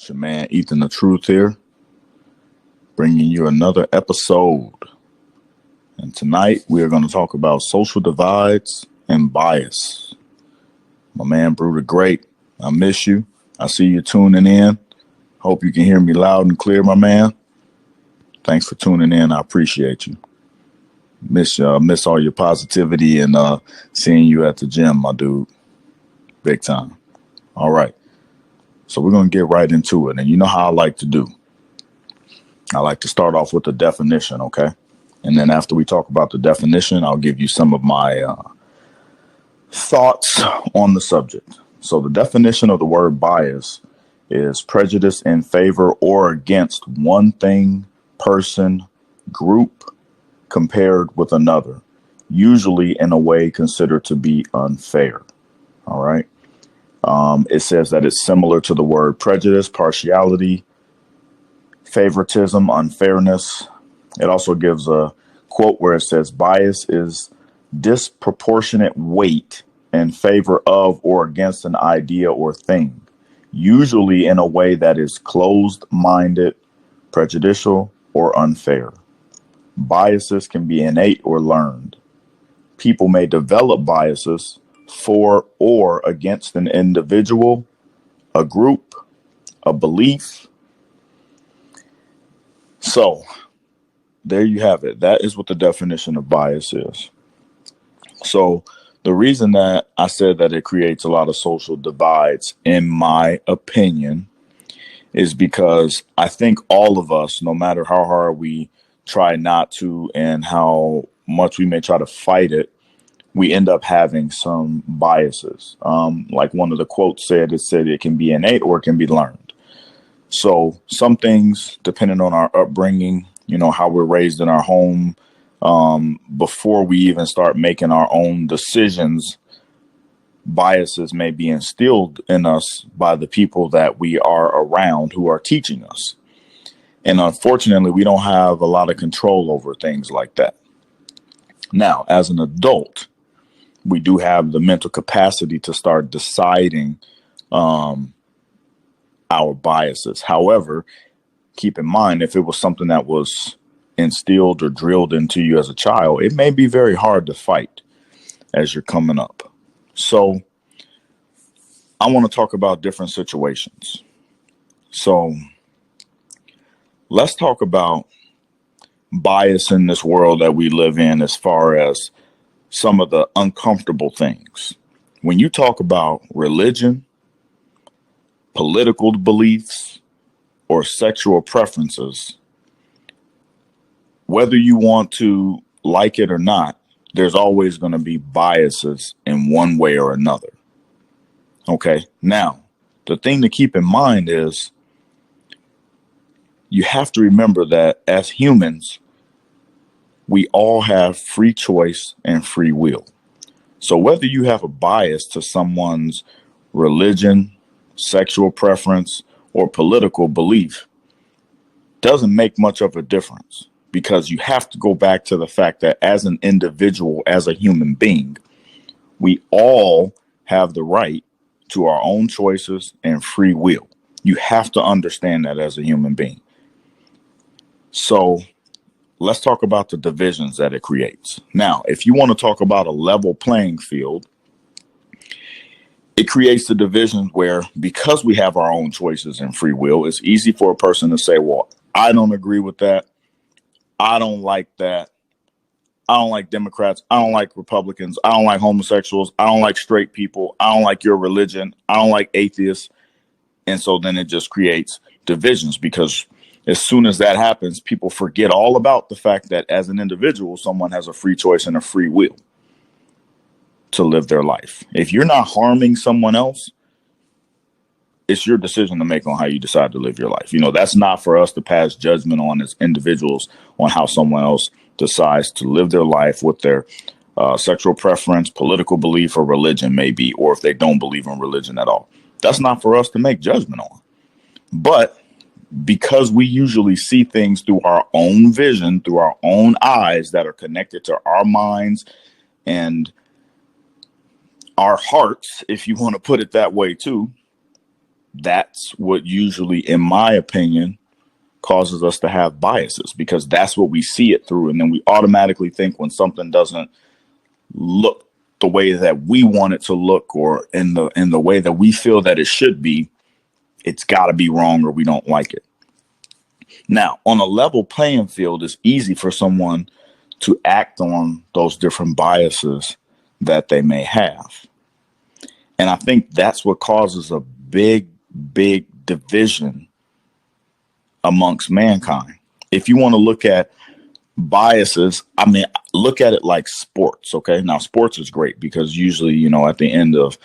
It's your man Ethan the Truth here, bringing you another episode. And tonight we are going to talk about social divides and bias. My man Brew the Great, I miss you. I see you tuning in. Hope you can hear me loud and clear, my man. Thanks for tuning in. I appreciate you. Miss all your positivity and seeing you at the gym, my dude. Big time. All right. So we're going to get right into it. And you know how I like to do. I like to start off with the definition, okay? And then after we talk about the definition, I'll give you some of my thoughts on the subject. So the definition of the word bias is prejudice in favor or against one thing, person, group compared with another, usually in a way considered to be unfair. All right. It says that it's similar to the word prejudice, partiality, favoritism, unfairness. It also gives a quote where it says bias is disproportionate weight in favor of or against an idea or thing, usually in a way that is closed-minded, prejudicial, or unfair. Biases can be innate or learned. People may develop biases for or against an individual, a group, a belief. So there you have it. That is what the definition of bias is. So the reason that I said that it creates a lot of social divides, in my opinion, is because I think all of us, no matter how hard we try not to and how much we may try to fight it, we end up having some biases. Like one of the quotes said, it can be innate or it can be learned. So some things, depending on our upbringing, how we're raised in our home, before we even start making our own decisions, biases may be instilled in us by the people that we are around who are teaching us. And unfortunately, we don't have a lot of control over things like that. Now, as an adult, we do have the mental capacity to start deciding our biases. However, keep in mind, if it was something that was instilled or drilled into you as a child, it may be very hard to fight as you're coming up. So I want to talk about different situations. So let's talk about bias in this world that we live in as far as some of the uncomfortable things. When you talk about religion, political beliefs, or sexual preferences, whether you want to like it or not, there's always going to be biases in one way or another. Okay. Now, the thing to keep in mind is you have to remember that as humans, we all have free choice and free will. So whether you have a bias to someone's religion, sexual preference, or political belief doesn't make much of a difference, because you have to go back to the fact that as an individual, as a human being, we all have the right to our own choices and free will. You have to understand that as a human being. So let's talk about the divisions that it creates. Now, if you want to talk about a level playing field, it creates the divisions where, because we have our own choices and free will, it's easy for a person to say, well, I don't agree with that. I don't like that. I don't like Democrats. I don't like Republicans. I don't like homosexuals. I don't like straight people. I don't like your religion. I don't like atheists. And so then it just creates divisions, because as soon as that happens, people forget all about the fact that as an individual, someone has a free choice and a free will to live their life. If you're not harming someone else, it's your decision to make on how you decide to live your life. That's not for us to pass judgment on as individuals on how someone else decides to live their life, with their sexual preference, political belief, or religion may be, or if they don't believe in religion at all. That's not for us to make judgment on. But because we usually see things through our own vision, through our own eyes that are connected to our minds and our hearts, if you want to put it that way too, that's what usually, in my opinion, causes us to have biases, because that's what we see it through. And then we automatically think when something doesn't look the way that we want it to look, or in the way that we feel that it should be, it's got to be wrong or we don't like it. Now, on a level playing field, it's easy for someone to act on those different biases that they may have. And I think that's what causes a big, big division amongst mankind. If you want to look at biases, I mean, look at it like sports. Okay. Now, sports is great because usually, you know, at the end of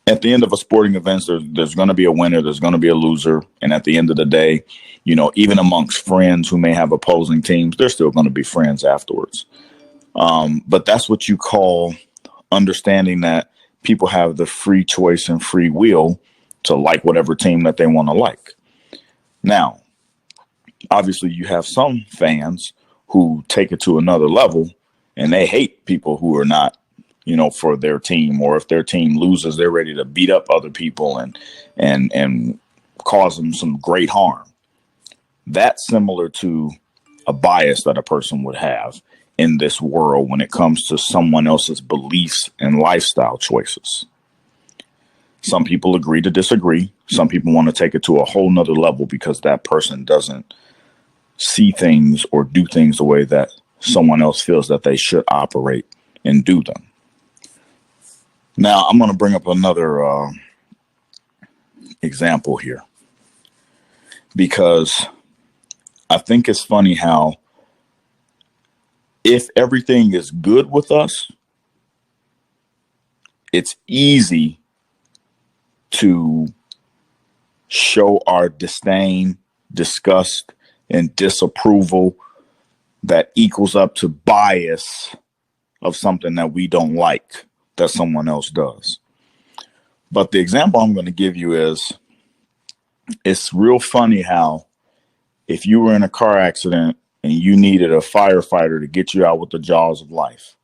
a sporting event, there's going to be a winner, there's going to be a loser. And at the end of the day, you know, even amongst friends who may have opposing teams, they're still going to be friends afterwards. But that's what you call understanding that people have the free choice and free will to like whatever team that they want to like. Now, obviously, you have some fans who take it to another level and they hate people who are not, you know, for their team, or if their team loses, they're ready to beat up other people and cause them some great harm. That's similar to a bias that a person would have in this world when it comes to someone else's beliefs and lifestyle choices. Some people agree to disagree. Some people want to take it to a whole nother level because that person doesn't see things or do things the way that someone else feels that they should operate and do them. Now, I'm going to bring up another example here, because I think it's funny how if everything is good with us, it's easy to show our disdain, disgust, and disapproval that equals up to bias of something that we don't like that someone else does. But the example I'm going to give you is, it's real funny how if you were in a car accident and you needed a firefighter to get you out with the jaws of life,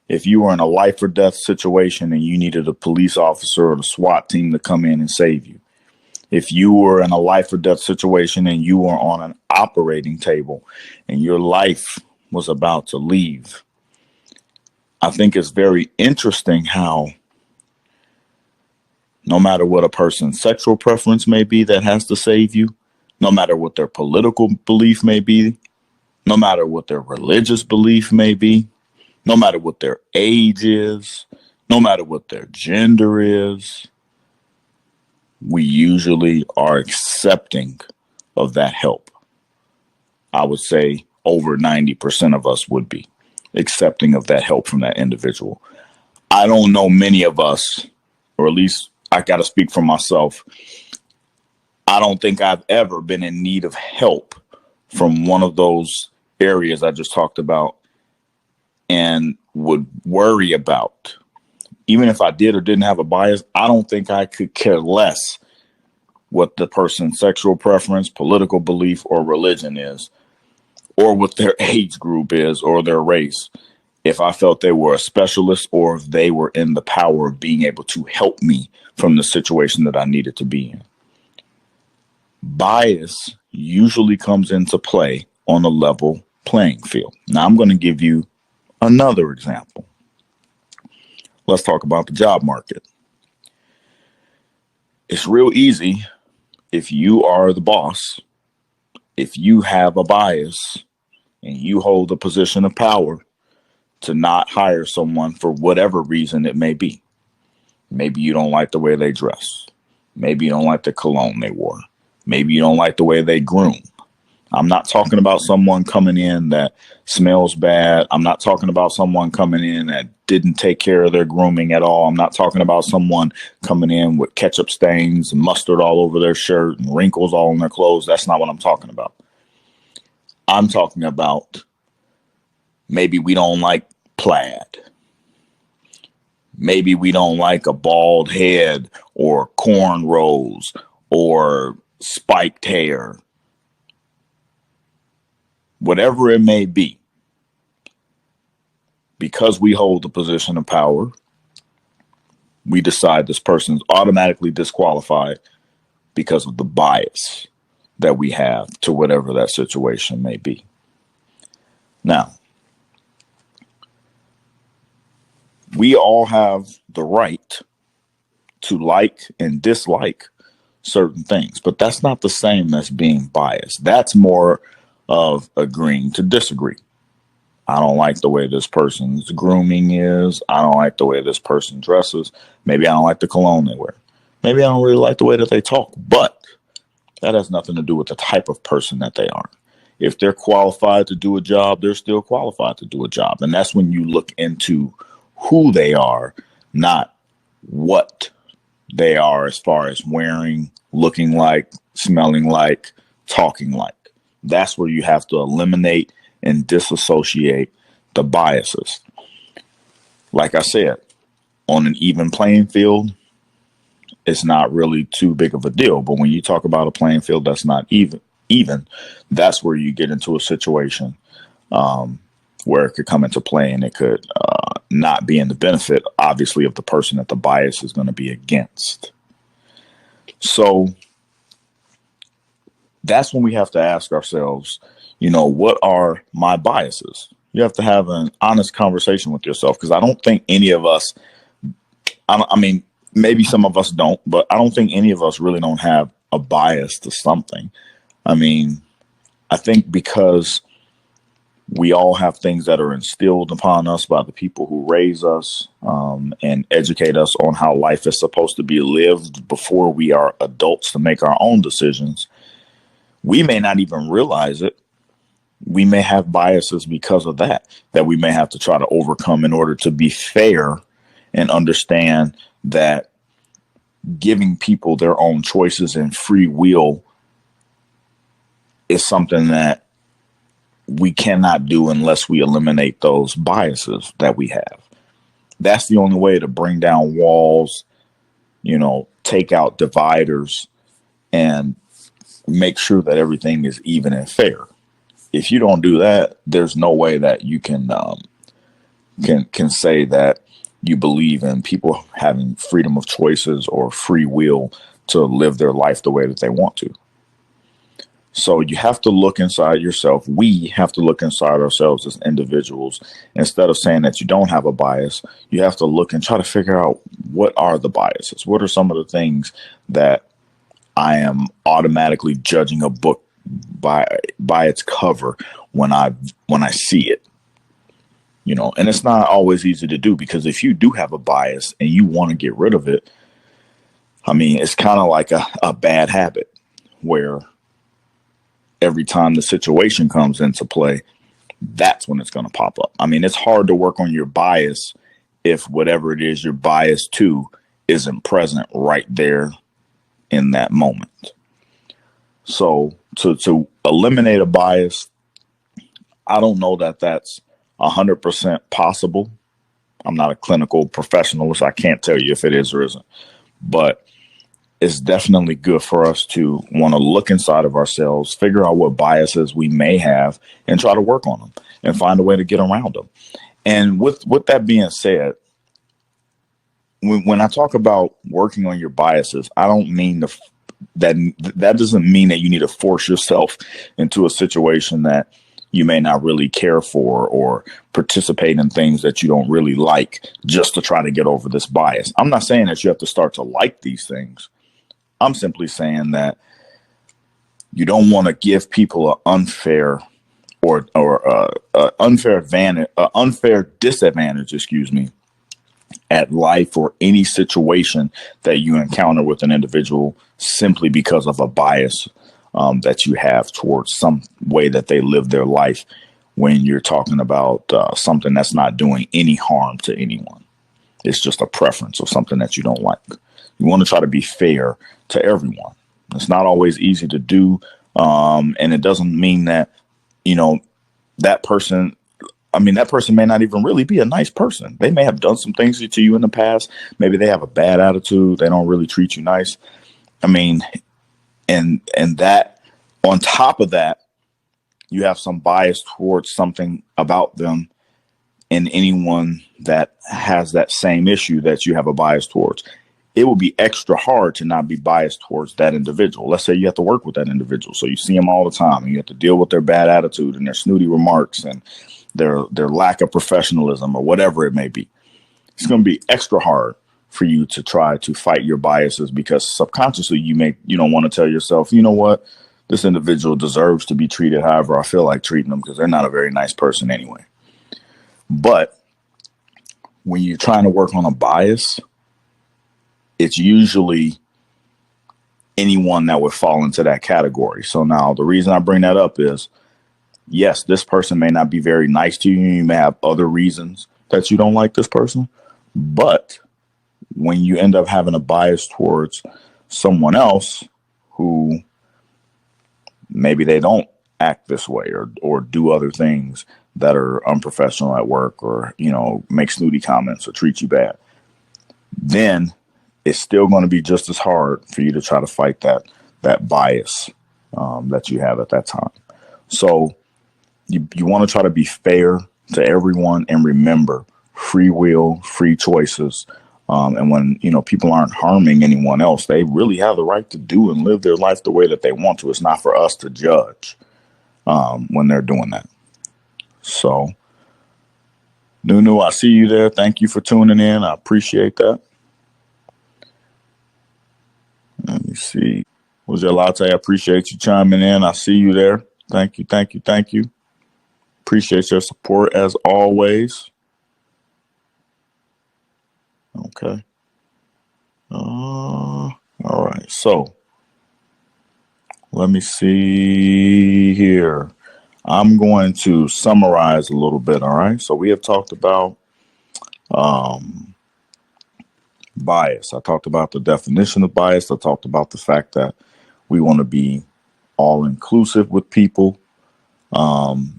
if you were in a life or death situation and you needed a police officer or the SWAT team to come in and save you, if you were in a life or death situation and you were on an operating table and your life was about to leave, I think it's very interesting how no matter what a person's sexual preference may be that has to save you, no matter what their political belief may be, no matter what their religious belief may be, no matter what their age is, no matter what their gender is, we usually are accepting of that help. I would say over 90% of us would be accepting of that help from that individual. I don't know many of us, or at least I got to speak for myself. I don't think I've ever been in need of help from one of those areas I just talked about and would worry about. Even if I did or didn't have a bias, I don't think I could care less what the person's sexual preference, political belief, or religion is, or what their age group is, or their race, if I felt they were a specialist or if they were in the power of being able to help me from the situation that I needed to be in. Bias usually comes into play on a level playing field. Now, I'm going to give you another example. Let's talk about the job market. It's real easy if you are the boss, if you have a bias and you hold a position of power, to not hire someone for whatever reason it may be. Maybe you don't like the way they dress. Maybe you don't like the cologne they wore. Maybe you don't like the way they groom. I'm not talking about someone coming in that smells bad. I'm not talking about someone coming in that didn't take care of their grooming at all. I'm not talking about someone coming in with ketchup stains and mustard all over their shirt and wrinkles all in their clothes. That's not what I'm talking about. I'm talking about maybe we don't like plaid. Maybe we don't like a bald head or cornrows or spiked hair. Whatever it may be, because we hold the position of power, we decide this person's automatically disqualified because of the bias that we have to whatever that situation may be. Now, we all have the right to like and dislike certain things, but that's not the same as being biased. That's more of agreeing to disagree. I don't like the way this person's grooming is. I don't like the way this person dresses. Maybe I don't like the cologne they wear. Maybe I don't really like the way that they talk, but that has nothing to do with the type of person that they are. If they're qualified to do a job, they're still qualified to do a job. And that's when you look into who they are, not what they are as far as wearing, looking like, smelling like, talking like. That's where you have to eliminate and disassociate the biases. Like I said, on an even playing field, it's not really too big of a deal. But when you talk about a playing field that's not even, that's where you get into a situation where it could come into play, and it could not be in the benefit, obviously, of the person that the bias is going to be against. So that's when we have to ask ourselves, what are my biases? You have to have an honest conversation with yourself, because I don't think any of us, I mean, maybe some of us don't, but I don't think any of us really don't have a bias to something. I mean, I think because we all have things that are instilled upon us by the people who raise us and educate us on how life is supposed to be lived before we are adults to make our own decisions. We may not even realize it. We may have biases because of that we may have to try to overcome in order to be fair and understand that giving people their own choices and free will is something that we cannot do unless we eliminate those biases that we have. That's the only way to bring down walls, take out dividers, and make sure that everything is even and fair. If you don't do that, there's no way that you can say that you believe in people having freedom of choices or free will to live their life the way that they want to. So you have to look inside yourself. We have to look inside ourselves as individuals. Instead of saying that you don't have a bias, you have to look and try to figure out, what are the biases? What are some of the things that I am automatically judging a book by its cover when I see it? And it's not always easy to do, because if you do have a bias and you want to get rid of it, I mean, it's kind of like a bad habit where every time the situation comes into play, that's when it's going to pop up. I mean, it's hard to work on your bias if whatever it is you're biased to isn't present right there in that moment. So to eliminate a bias, I don't know that that's 100% possible. I'm not a clinical professional, so I can't tell you if it is or isn't. But it's definitely good for us to want to look inside of ourselves, figure out what biases we may have, and try to work on them and find a way to get around them. And with that being said, when I talk about working on your biases, I don't mean that doesn't mean that you need to force yourself into a situation that you may not really care for, or participate in things that you don't really like just to try to get over this bias. I'm not saying that you have to start to like these things. I'm simply saying that you don't want to give people an unfair unfair disadvantage, at life or any situation that you encounter with an individual simply because of a bias that you have towards some way that they live their life, when you're talking about something that's not doing any harm to anyone. It's just a preference of something that you don't like. You want to try to be fair to everyone. It's not always easy to do. And it doesn't mean that, that person may not even really be a nice person. They may have done some things to you in the past. Maybe they have a bad attitude. They don't really treat you nice. I mean, and that, on top of that, you have some bias towards something about them, and anyone that has that same issue that you have a bias towards. it will be extra hard to not be biased towards that individual. Let's say you have to work with that individual, so you see them all the time, and you have to deal with their bad attitude and their snooty remarks and their lack of professionalism or whatever it may be. It's going to be extra hard for you to try to fight your biases, because subconsciously you don't want to tell yourself, you know what, this individual deserves to be treated however I feel like treating them, because they're not a very nice person anyway. But when you're trying to work on a bias, it's usually anyone that would fall into that category. So now the reason I bring that up is, yes, this person may not be very nice to you. You may have other reasons that you don't like this person. But when you end up having a bias towards someone else who maybe they don't act this way or do other things that are unprofessional at work, or, make snooty comments or treat you bad, then it's still going to be just as hard for you to try to fight that bias that you have at that time. So you want to try to be fair to everyone, and remember, free will, free choices. And when, people aren't harming anyone else, they really have the right to do and live their life the way that they want to. It's not for us to judge when they're doing that. So, Nunu, I see you there. Thank you for tuning in. I appreciate that. Let me see. Was there Latte? I appreciate you chiming in. I see you there. Thank you. Thank you. Thank you. Appreciate your support as always. Okay. All right. So let me see here. I'm going to summarize a little bit. All right. So we have talked about bias. I talked about the definition of bias. I talked about the fact that we want to be all inclusive with people.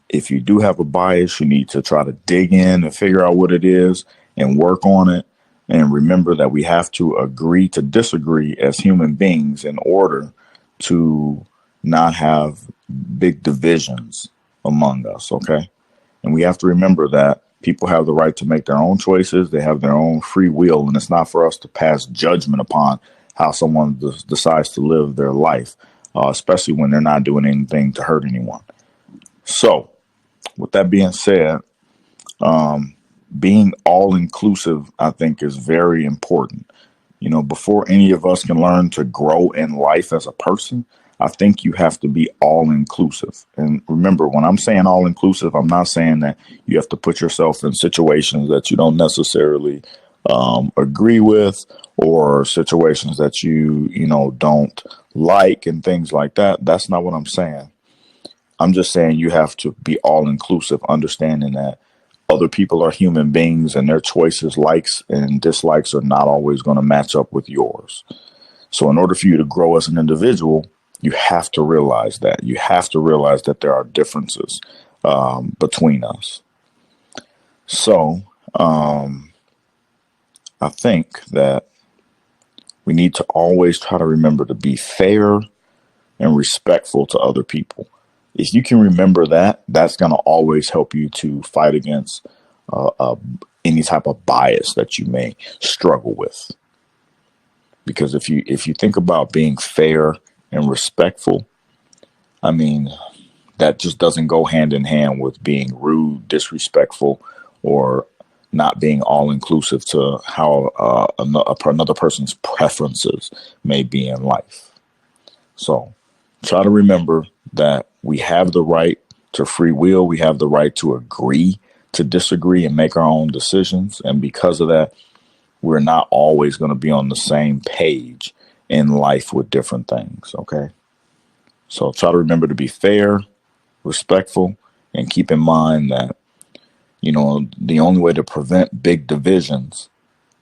If you do have a bias, you need to try to dig in and figure out what it is and work on it. And remember that we have to agree to disagree as human beings in order to not have big divisions among us. Okay. And we have to remember that people have the right to make their own choices. They have their own free will, and it's not for us to pass judgment upon how someone decides to live their life, especially when they're not doing anything to hurt anyone. So with that being said, being all inclusive, I think, is very important. Before any of us can learn to grow in life as a person, I think you have to be all inclusive. And remember, when I'm saying all inclusive, I'm not saying that you have to put yourself in situations that you don't necessarily agree with, or situations that you don't like and things like that. That's not what I'm saying. I'm just saying you have to be all inclusive, understanding that other people are human beings and their choices, likes and dislikes, are not always going to match up with yours. So in order for you to grow as an individual, you have to realize that. You have to realize that there are differences between us. So I think that we need to always try to remember to be fair and respectful to other people. If you can remember that, that's going to always help you to fight against any type of bias that you may struggle with. Because if you think about being fair and respectful, I mean, that just doesn't go hand in hand with being rude, disrespectful, or not being all inclusive to how another person's preferences may be in life. So try to remember that we have the right to free will. We have the right to agree to disagree and make our own decisions. And because of that, we're not always going to be on the same page in life with different things. Okay. So try to remember to be fair, respectful, and keep in mind that, the only way to prevent big divisions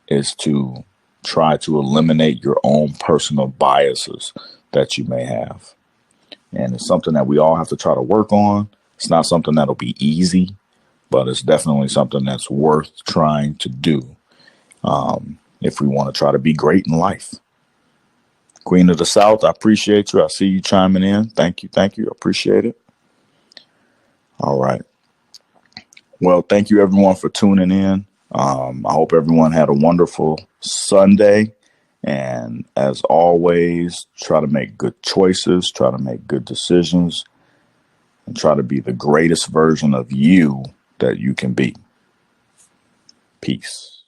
is to try to eliminate your own personal biases that you may have. And it's something that we all have to try to work on. It's not something that'll be easy, but it's definitely something that's worth trying to do if we want to try to be great in life. Queen of the South, I appreciate you. I see you chiming in. Thank you. Thank you. I appreciate it. All right. Well, thank you, everyone, for tuning in. I hope everyone had a wonderful Sunday. And as always, try to make good choices, try to make good decisions, and try to be the greatest version of you that you can be. Peace.